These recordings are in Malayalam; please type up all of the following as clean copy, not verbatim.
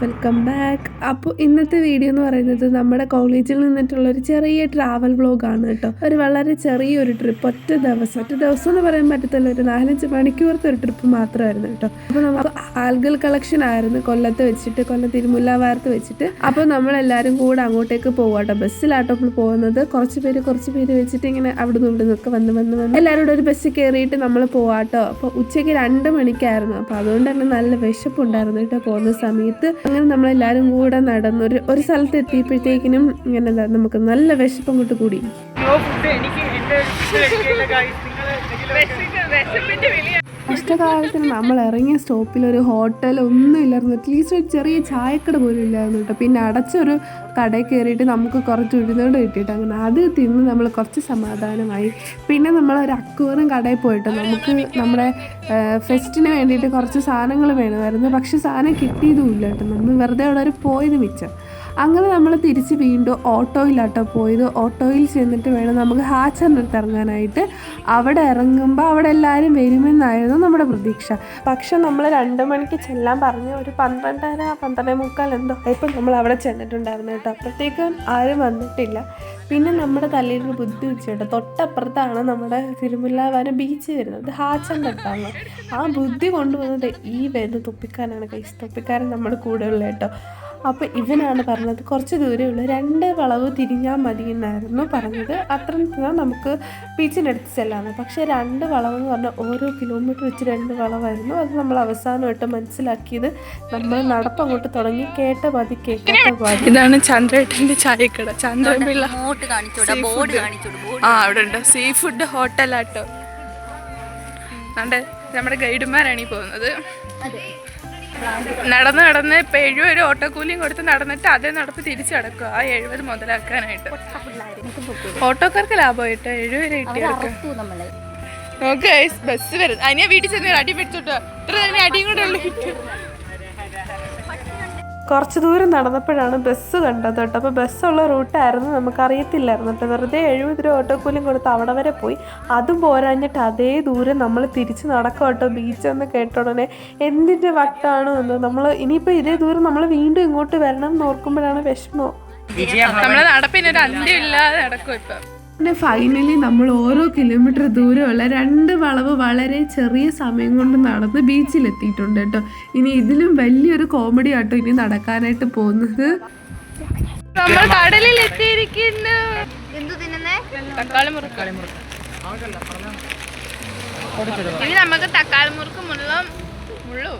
Welcome back. അപ്പോൾ ഇന്നത്തെ വീഡിയോ എന്ന് പറയുന്നത് നമ്മുടെ കോളേജിൽ നിന്നിട്ടുള്ളൊരു ചെറിയ ട്രാവൽ വ്ലോഗാണ് കേട്ടോ. ഒരു വളരെ ചെറിയൊരു ട്രിപ്പ്, ഒറ്റ ദിവസം എന്ന് പറയാൻ പറ്റത്തില്ല, ഒരു 4-5 മണിക്കൂറത്തെ ഒരു ട്രിപ്പ് മാത്രമായിരുന്നു കേട്ടോ. അപ്പോൾ നമുക്ക് ആൽഗൽ കളക്ഷൻ ആയിരുന്നു കൊല്ലം തിരുമുല്ലാവാരത്ത് വെച്ചിട്ട്. അപ്പോൾ നമ്മളെല്ലാവരും കൂടെ അങ്ങോട്ടേക്ക് പോകും കേട്ടോ. ബസ്സിലാട്ടോ നമ്മൾ പോകുന്നത്. കുറച്ച് പേര് വെച്ചിട്ട് ഇങ്ങനെ അവിടെ നിന്നൊക്കെ വന്ന് എല്ലാവരും കൂടെ ഒരു ബസ്സിൽ കയറിയിട്ട് നമ്മൾ പോവാട്ടോ. അപ്പോൾ ഉച്ചയ്ക്ക് 2 മണിക്കായിരുന്നു. അപ്പോൾ അതുകൊണ്ട് തന്നെ നല്ല വിശപ്പുണ്ടായിരുന്നു കേട്ടോ പോകുന്ന സമയത്ത്. അങ്ങനെ നമ്മളെല്ലാവരും കൂടെ നടന്നു ഒരു സ്ഥലത്ത് എത്തിയപ്പോഴത്തേക്കിനും ഇങ്ങനെ നമുക്ക് നല്ല വിശപ്പം കൊണ്ട് കൂടി. കഷ്ടകാലത്തിന് നമ്മൾ ഇറങ്ങിയ സ്റ്റോപ്പിൽ ഒരു ഹോട്ടൽ ഒന്നും ഇല്ലായിരുന്നു. അറ്റ്ലീസ്റ്റ് ഒരു ചെറിയ ചായക്കട പോലും ഇല്ലായിരുന്നു കേട്ടോ. പിന്നെ അടച്ചൊരു കടയിൽ കയറിയിട്ട് നമുക്ക് കുറച്ച് ഉഴുന്നുകൊണ്ട് കിട്ടിയിട്ട് അങ്ങനെ അത് തിന്ന് നമ്മൾ കുറച്ച് സമാധാനമായി. പിന്നെ നമ്മളൊരു അക്കൂറും കടയിൽ പോയിട്ട് നമുക്ക് നമ്മുടെ ഫെസ്റ്റിന് വേണ്ടിയിട്ട് കുറച്ച് സാധനങ്ങൾ വേണമായിരുന്നു. പക്ഷെ സാധനം കിട്ടിയതുമില്ല കേട്ടോ. നമ്മൾ വെറുതെ അവിടെ ഒരു പോയത് മിച്ചം. അങ്ങനെ നമ്മൾ തിരിച്ച് വീണ്ടും ഓട്ടോയിലാട്ടോ പോയത്. ഓട്ടോയിൽ ചെന്നിട്ട് വേണം നമുക്ക് ഹാച്ചറിൻ്റെ അടുത്ത് ഇറങ്ങാനായിട്ട്. അവിടെ ഇറങ്ങുമ്പോൾ അവിടെ എല്ലാവരും വരുമെന്നായിരുന്നു നമ്മുടെ പ്രതീക്ഷ. പക്ഷെ നമ്മൾ 2 മണിക്ക് ചെല്ലാൻ പറഞ്ഞ് ഒരു 12:30-12:45 എന്തോ ഇപ്പം നമ്മൾ അവിടെ ചെന്നിട്ടുണ്ടായിരുന്നു കേട്ടോ. അപ്പോഴത്തേക്കും ആരും വന്നിട്ടില്ല. പിന്നെ നമ്മുടെ തലയിലൊരു ബുദ്ധി വെച്ച് കേട്ടോ. തൊട്ടപ്പുറത്താണ് നമ്മുടെ തിരുമുല്ലാവാരം ബീച്ച് വരുന്നത്, ഹാച്ചറിൻ്റെ അടുത്താണ്. ആ ബുദ്ധി കൊണ്ടുവന്നത് ഈ വരുന്ന തൊപ്പിക്കാരനാണ്. തൊപ്പിക്കാരൻ നമ്മുടെ കൂടെ ഉള്ള കേട്ടോ. അപ്പോൾ ഇവനാണ് പറഞ്ഞത് കുറച്ച് ദൂരമുള്ള 2 വളവ് തിരിഞ്ഞാൽ മതി എന്നായിരുന്നു പറഞ്ഞത്. അത്രയും നമുക്ക് ബീച്ചിനടുത്ത് ചെല്ലാമെന്ന്. പക്ഷേ 2 വളവെന്ന് പറഞ്ഞാൽ ഓരോ കിലോമീറ്റർ വെച്ച് 2 വളവായിരുന്നു. അത് നമ്മൾ അവസാനമായിട്ട് മനസ്സിലാക്കിയത്. നമ്മൾ നടപ്പങ്ങോട്ട് തുടങ്ങി കേട്ട പാതി. ഇതാണ് ചന്ദ്രേട്ടൻ്റെ ചായക്കട. ചന്ദ്രപിള്ള അവിടെ ഉണ്ട്. സീ ഫുഡ് ഹോട്ടലാട്ടോ. നമ്മുടെ ഗൈഡുമാരാണ് ഈ പോകുന്നത്. നടന്ന് ഇപ്പം 70 ഓട്ടോക്കൂലിയും കൊടുത്ത് നടന്നിട്ട് അതേ നടപ്പ് തിരിച്ചു കിടക്കുക. ആ 70 മുതലാക്കാനായിട്ട് ഓട്ടോക്കാർക്ക് ലാഭമായിട്ട് 70 കിട്ടിയെടുക്കുക. ഓക്കെ ബസ് വരുന്നത്. അതിനെ വീട്ടിൽ ചെന്ന് അടി പിടിച്ചോട്ടോ. ഇത്ര തന്നെ അടിയും കൂടെ ഉള്ളു കിട്ടും. കുറച്ച് ദൂരം നടന്നപ്പോഴാണ് ബസ് കണ്ടത് കേട്ടോ. അപ്പോൾ ബസ്സുള്ള റൂട്ടായിരുന്നു, നമുക്കറിയത്തില്ലായിരുന്നു കേട്ടോ. വെറുതെ 70 രൂപ ഓട്ടോക്കൂലിയും കൊടുത്ത് അവിടെ വരെ പോയി. അതും പോരാഞ്ഞിട്ട് അതേ ദൂരം നമ്മൾ തിരിച്ച് നടക്കും കേട്ടോ. ബീച്ചെന്ന് കേട്ട ഉടനെ എന്തിൻ്റെ വട്ടാണോ എന്ന്. നമ്മൾ ഇനിയിപ്പോൾ ഇതേ ദൂരം നമ്മൾ വീണ്ടും ഇങ്ങോട്ട് വരണം എന്ന് ഓർക്കുമ്പോഴാണ് വിഷമം. നമ്മളെ നടപ്പിനൊരു അന്ത്യമില്ലാതെ നടക്കും ഇപ്പം. പിന്നെ ഫൈനലി നമ്മൾ ഓരോ കിലോമീറ്റർ ദൂരമുള്ള 2 വളവ് വളരെ ചെറിയ സമയം കൊണ്ട് നടന്ന് ബീച്ചിലെത്തിയിട്ടുണ്ട് കേട്ടോ. ഇനി ഇതിലും വലിയൊരു കോമഡി ആട്ടോ ഇനി നടക്കാനായിട്ട് പോകുന്നത്. നമ്മൾ കടലിൽ എത്തിയിരിക്കുന്നു. ഇനി നമുക്ക് തക്കാളി മുറുക്ക് മുള്ളു.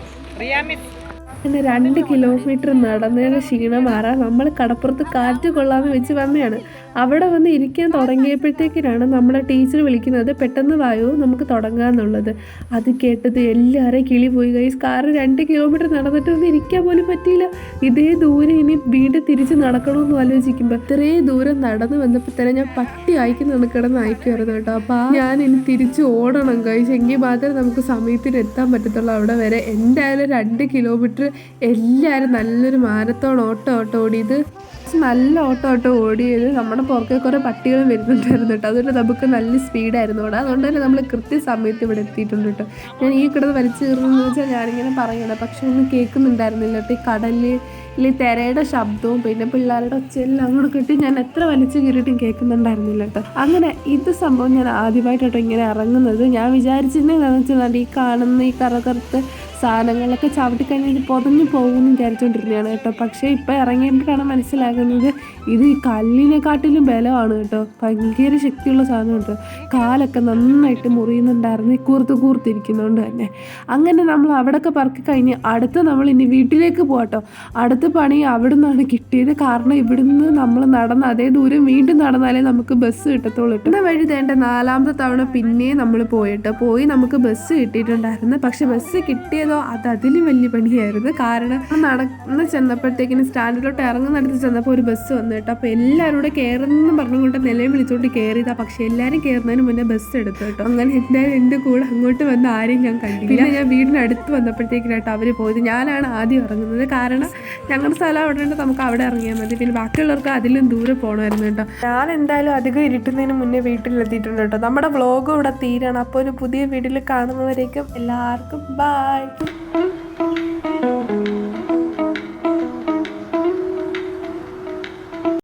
പിന്നെ 2 കിലോമീറ്റർ നടന്നതിന് ക്ഷീണം മാറാൻ നമ്മൾ കടപ്പുറത്ത് കാറ്റ് കൊള്ളാമെന്ന് വെച്ച് വന്നതാണ്. അവിടെ വന്ന് ഇരിക്കാൻ തുടങ്ങിയപ്പോഴത്തേക്കിനാണ് നമ്മളെ ടീച്ചർ വിളിക്കുന്നത്, പെട്ടെന്ന് വായോ നമുക്ക് തുടങ്ങാമെന്നുള്ളത്. അത് കേട്ടത് എല്ലാവരെയും കിളി പോയി. ഗൈസ്, കാരണം 2 കിലോമീറ്റർ നടന്നിട്ട് ഒന്നും ഇരിക്കാൻ പോലും പറ്റിയില്ല. ഇതേ ദൂരം ഇനി വീണ്ടും തിരിച്ച് നടക്കണമെന്ന് ആലോചിക്കുമ്പോൾ ഇത്രയും ദൂരം നടന്നു വന്നപ്പോൾ തന്നെ ഞാൻ പട്ടി അയക്കുന്ന കിടന്ന് അയക്കുമായിരുന്നു കേട്ടോ. അപ്പോൾ ഞാൻ ഇനി തിരിച്ച് ഓടണം ഗൈസ്, എങ്കിൽ മാത്രമേ നമുക്ക് സമയത്തിന് എത്താൻ പറ്റത്തുള്ളൂ അവിടെ വരെ. എന്തായാലും 2 കിലോമീറ്റർ എല്ലാവരും നല്ലൊരു മാരത്തോൺ ഓട്ടോ ഓടിയത്. നല്ല ഓട്ടോ ഓടിയത്. നമ്മുടെ പുറകെ കുറേ പട്ടികളും വരുന്നുണ്ടായിരുന്നു കേട്ടോ. അതുകൊണ്ട് നമുക്ക് നല്ല സ്പീഡായിരുന്നു ഓടാ. അതുകൊണ്ട് തന്നെ നമ്മൾ കൃത്യസമയത്ത് ഇവിടെ എത്തിയിട്ടുണ്ട് കേട്ടോ. ഞാൻ ഈ കിടന്ന് വലിച്ചു കയറുന്നതെന്ന് വെച്ചാൽ ഞാനിങ്ങനെ പറയണം, പക്ഷെ ഒന്നും കേൾക്കുന്നുണ്ടായിരുന്നില്ല കേട്ടോ. ഈ കടലിൽ തിരയുടെ ശബ്ദവും പിന്നെ പിള്ളേരുടെ ഒച്ചയെല്ലാം അങ്ങോട്ട് കിട്ടി ഞാൻ എത്ര വലിച്ചു കയറിയിട്ടും കേൾക്കുന്നുണ്ടായിരുന്നില്ല കേട്ടോ. അങ്ങനെ ഇത് സംഭവം ഞാൻ ആദ്യമായിട്ടോ ഇങ്ങനെ ഇറങ്ങുന്നത്. ഞാൻ വിചാരിച്ചിട്ടുണ്ടെന്ന് വെച്ചാൽ ഈ കാണുന്ന ഈ കറുത്ത സാധനങ്ങളൊക്കെ ചവിട്ടിക്കഴിഞ്ഞാൽ പൊതഞ്ഞു പോകുമെന്ന് വിചാരിച്ചുകൊണ്ടിരുന്നതാണ് കേട്ടോ. പക്ഷേ ഇപ്പം ഇറങ്ങിയപ്പോഴാണ് മനസ്സിലാകുന്നത് ഇത് ഈ കല്ലിനെക്കാട്ടിലും ബലമാണ് കേട്ടോ. ഭയങ്കര ശക്തിയുള്ള സാധനം കേട്ടോ. കാലൊക്കെ നന്നായിട്ട് മുറിയുന്നുണ്ടായിരുന്നു കൂർത്തിരിക്കുന്നതുകൊണ്ട് തന്നെ. അങ്ങനെ നമ്മൾ അവിടെയൊക്കെ പറക്കി കഴിഞ്ഞ് നമ്മൾ ഇനി വീട്ടിലേക്ക് പോകട്ടോ. അടുത്ത പണി അവിടെ നിന്നാണ് കിട്ടിയത്. കാരണം ഇവിടുന്ന് നമ്മൾ നടന്ന അതേ ദൂരം വീണ്ടും നടന്നാലേ നമുക്ക് ബസ് കിട്ടത്തുള്ളൂ. ഇന്ന വഴി വേണ്ട 4ാമത്തെ തവണ പിന്നെയും നമ്മൾ പോയി നമുക്ക് ബസ് കിട്ടിയിട്ടുണ്ടായിരുന്നു. പക്ഷെ ബസ് കിട്ടിയത് അതിലും വലിയ പണിയായിരുന്നു. കാരണം നടന്ന് ചെന്നപ്പോഴത്തേക്കിന് സ്റ്റാൻഡിലോട്ട് ഇറങ്ങുന്നിടത്ത് ചെന്നപ്പോൾ ഒരു ബസ് വന്നു കേട്ടോ. അപ്പോൾ എല്ലാവരും കൂടെ കയറുന്നു പറഞ്ഞുകൊണ്ട് നിലയും വിളിച്ചുകൊണ്ട് കയറിയതാ. പക്ഷെ എല്ലാവരും കയറുന്നതിന് മുന്നേ ബസ് എടുത്തു കേട്ടോ. അങ്ങനെ എന്തായാലും എൻ്റെ കൂടെ അങ്ങോട്ട് വന്ന ആരെയും ഞാൻ കണ്ടില്ല. പിന്നെ ഞാൻ വീടിനടുത്ത് വന്നപ്പോഴത്തേക്കിനായിട്ട് അവർ പോയത്. ഞാനാണ് ആദ്യം ഇറങ്ങുന്നത്. കാരണം ഞങ്ങളുടെ സ്ഥലം അവിടെ ഉണ്ട്, നമുക്ക് അവിടെ ഇറങ്ങിയാൽ മതി. പിന്നെ ബാക്കിയുള്ളവർക്ക് അതിലും ദൂരെ പോകണമായിരുന്നു കേട്ടോ. ഞാൻ എന്തായാലും അധികം ഇരുട്ടുന്നതിന് മുന്നേ വീട്ടിലെത്തിയിട്ടുണ്ട് കേട്ടോ. നമ്മുടെ വ്ളോഗ് ഇവിടെ തീരാണ്. അപ്പോൾ ഒരു പുതിയ വീഡിയോയിൽ കാണുന്നവരേക്കും എല്ലാവർക്കും ബൈ.